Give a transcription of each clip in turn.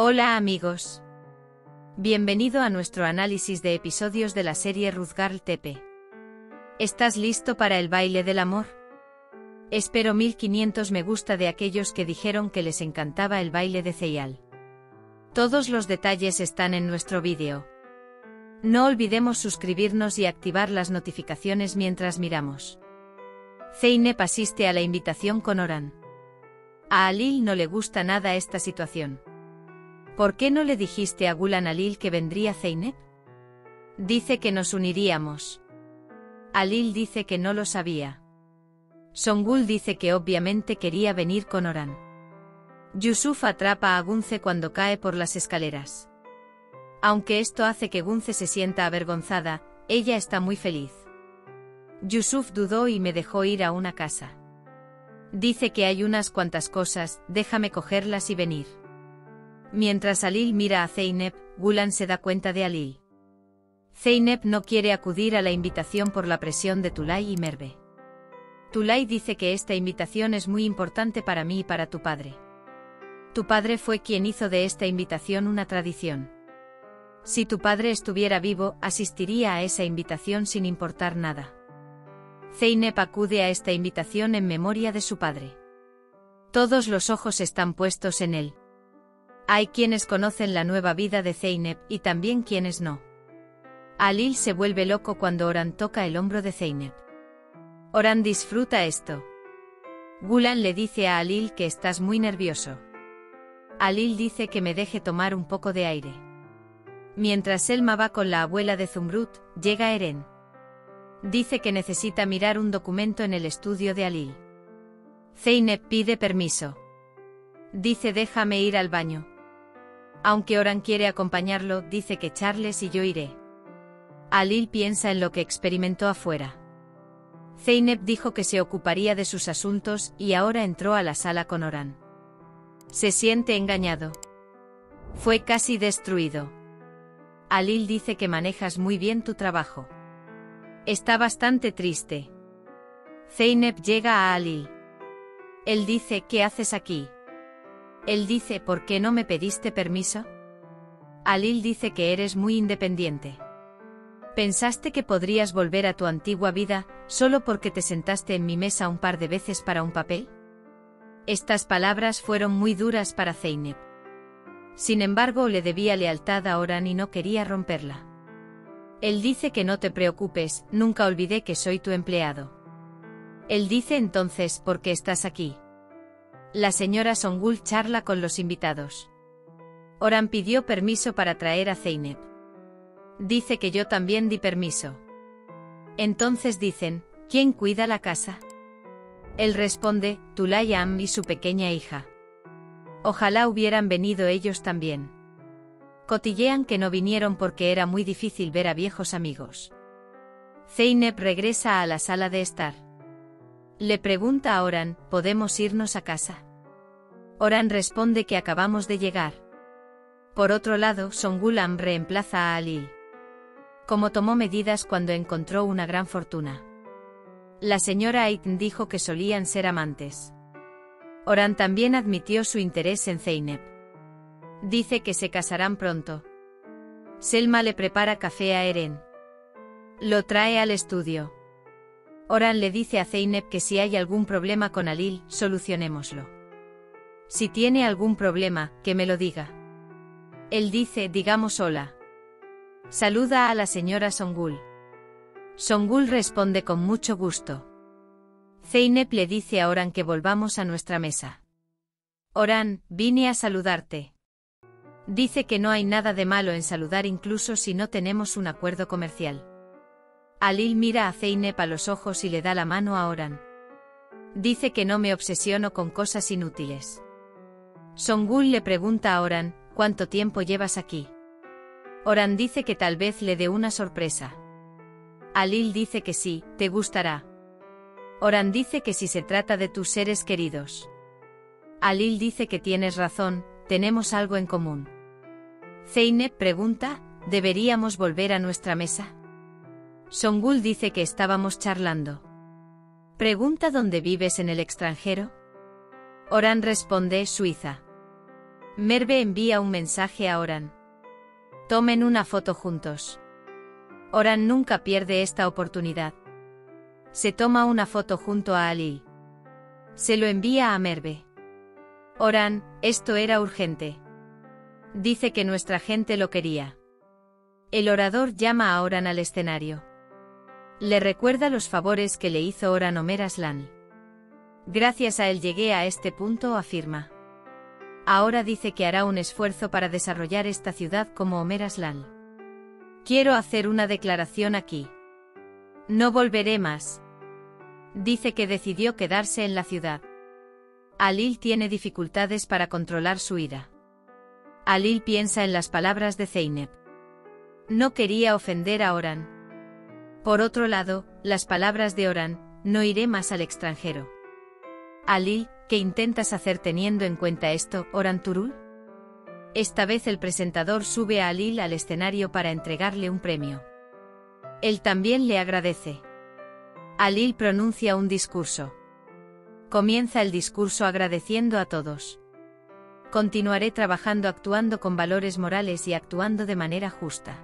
Hola amigos. Bienvenido a nuestro análisis de episodios de la serie Ruth Girl TP. ¿Estás listo para el baile del amor? Espero 1500 me gusta de aquellos que dijeron que les encantaba el baile de Zeyal. Todos los detalles están en nuestro vídeo. No olvidemos suscribirnos y activar las notificaciones mientras miramos. Zeynep asiste a la invitación con Oran. A Alil no le gusta nada esta situación. ¿Por qué no le dijiste a Gulan Alil que vendría Zeynep? Dice que nos uniríamos. Alil dice que no lo sabía. Songul dice que obviamente quería venir con Oran. Yusuf atrapa a Gunce cuando cae por las escaleras. Aunque esto hace que Gunce se sienta avergonzada, ella está muy feliz. Yusuf dudó y me dejó ir a una casa. Dice que hay unas cuantas cosas, déjame cogerlas y venir. Mientras Alil mira a Zeynep, Gulan se da cuenta de Alil. Zeynep no quiere acudir a la invitación por la presión de Tulay y Merve. Tulay dice que esta invitación es muy importante para mí y para tu padre. Tu padre fue quien hizo de esta invitación una tradición. Si tu padre estuviera vivo, asistiría a esa invitación sin importar nada. Zeynep acude a esta invitación en memoria de su padre. Todos los ojos están puestos en él. Hay quienes conocen la nueva vida de Zeynep y también quienes no. Alil se vuelve loco cuando Oran toca el hombro de Zeynep. Oran disfruta esto. Gulan le dice a Alil que estás muy nervioso. Alil dice que me deje tomar un poco de aire. Mientras Selma va con la abuela de Zumrut, llega Eren. Dice que necesita mirar un documento en el estudio de Alil. Zeynep pide permiso. Dice déjame ir al baño. Aunque Oran quiere acompañarlo, dice que Charles y yo iré. Alil piensa en lo que experimentó afuera. Zeynep dijo que se ocuparía de sus asuntos y ahora entró a la sala con Oran. Se siente engañado. Fue casi destruido. Alil dice que manejas muy bien tu trabajo. Está bastante triste. Zeynep llega a Alil. Él dice, ¿qué haces aquí? Él dice, ¿por qué no me pediste permiso? Alil dice que eres muy independiente. ¿Pensaste que podrías volver a tu antigua vida, solo porque te sentaste en mi mesa un par de veces para un papel? Estas palabras fueron muy duras para Zeynep. Sin embargo, le debía lealtad a Oran y no quería romperla. Él dice que no te preocupes, nunca olvidé que soy tu empleado. Él dice entonces, ¿por qué estás aquí? La señora Songul charla con los invitados. Oran pidió permiso para traer a Zeynep. Dice que yo también di permiso. Entonces dicen, ¿quién cuida la casa? Él responde, Tulay Am y su pequeña hija. Ojalá hubieran venido ellos también. Cotillean que no vinieron porque era muy difícil ver a viejos amigos. Zeynep regresa a la sala de estar. Le pregunta a Oran, ¿podemos irnos a casa? Oran responde que acabamos de llegar. Por otro lado, Songul Am reemplaza a Alil. Como tomó medidas cuando encontró una gran fortuna. La señora Aitin dijo que solían ser amantes. Oran también admitió su interés en Zeynep. Dice que se casarán pronto. Selma le prepara café a Eren. Lo trae al estudio. Oran le dice a Zeynep que si hay algún problema con Alil, solucionémoslo. Si tiene algún problema, que me lo diga. Él dice, digamos hola. Saluda a la señora Songul. Songul responde con mucho gusto. Zeynep le dice a Oran que volvamos a nuestra mesa. Oran, vine a saludarte. Dice que no hay nada de malo en saludar incluso si no tenemos un acuerdo comercial. Alil mira a Zeynep a los ojos y le da la mano a Oran. Dice que no me obsesiono con cosas inútiles. Songul le pregunta a Oran, ¿cuánto tiempo llevas aquí? Oran dice que tal vez le dé una sorpresa. Alil dice que sí, te gustará. Oran dice que si se trata de tus seres queridos. Alil dice que tienes razón, tenemos algo en común. Zeynep pregunta, ¿deberíamos volver a nuestra mesa? Songul dice que estábamos charlando. Pregunta dónde vives en el extranjero. Oran responde, Suiza. Merve envía un mensaje a Oran. Tomen una foto juntos. Oran nunca pierde esta oportunidad. Se toma una foto junto a Alil. Se lo envía a Merve. Oran, esto era urgente. Dice que nuestra gente lo quería. El orador llama a Oran al escenario. Le recuerda los favores que le hizo Oran Omer Aslan. Gracias a él llegué a este punto, afirma. Ahora dice que hará un esfuerzo para desarrollar esta ciudad como Omer Aslan. Quiero hacer una declaración aquí. No volveré más. Dice que decidió quedarse en la ciudad. Alil tiene dificultades para controlar su ira. Alil piensa en las palabras de Zeynep. No quería ofender a Oran. Por otro lado, las palabras de Oran, no iré más al extranjero. Alil, ¿qué intentas hacer teniendo en cuenta esto, Oran Turul? Esta vez el presentador sube a Alil al escenario para entregarle un premio. Él también le agradece. Alil pronuncia un discurso. Comienza el discurso agradeciendo a todos. Continuaré trabajando actuando con valores morales y actuando de manera justa.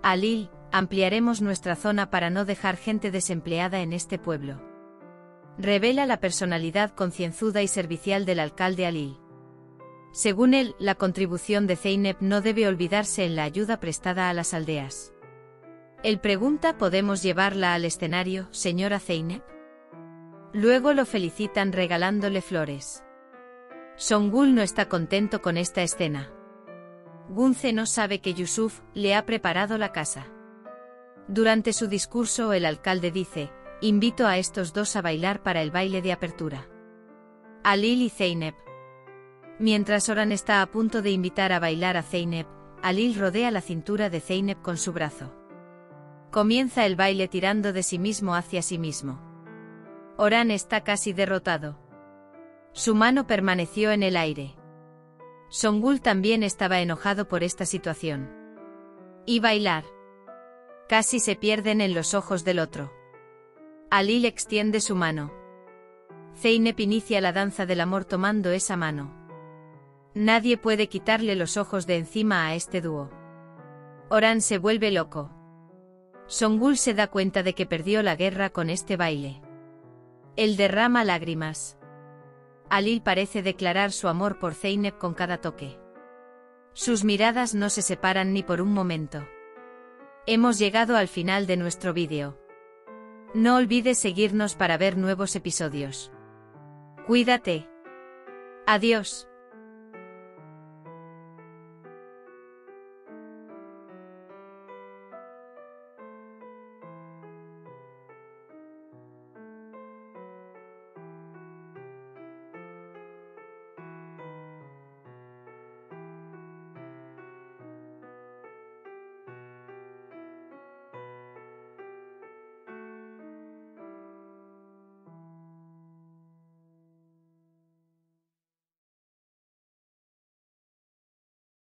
Alil, ampliaremos nuestra zona para no dejar gente desempleada en este pueblo. Revela la personalidad concienzuda y servicial del alcalde Alil. Según él, la contribución de Zeynep no debe olvidarse en la ayuda prestada a las aldeas. Él pregunta: ¿podemos llevarla al escenario, señora Zeynep? Luego lo felicitan regalándole flores. Songul no está contento con esta escena. Gunce no sabe que Yusuf le ha preparado la casa. Durante su discurso el alcalde dice: invito a estos dos a bailar para el baile de apertura. Alil y Zeynep. Mientras Oran está a punto de invitar a bailar a Zeynep, Alil rodea la cintura de Zeynep con su brazo. Comienza el baile tirando de sí mismo hacia sí mismo. Oran está casi derrotado. Su mano permaneció en el aire. Songul también estaba enojado por esta situación. Y bailar. Casi se pierden en los ojos del otro. Alil extiende su mano. Zeynep inicia la danza del amor tomando esa mano. Nadie puede quitarle los ojos de encima a este dúo. Oran se vuelve loco. Songul se da cuenta de que perdió la guerra con este baile. Él derrama lágrimas. Alil parece declarar su amor por Zeynep con cada toque. Sus miradas no se separan ni por un momento. Hemos llegado al final de nuestro vídeo. No olvides seguirnos para ver nuevos episodios. Cuídate. Adiós.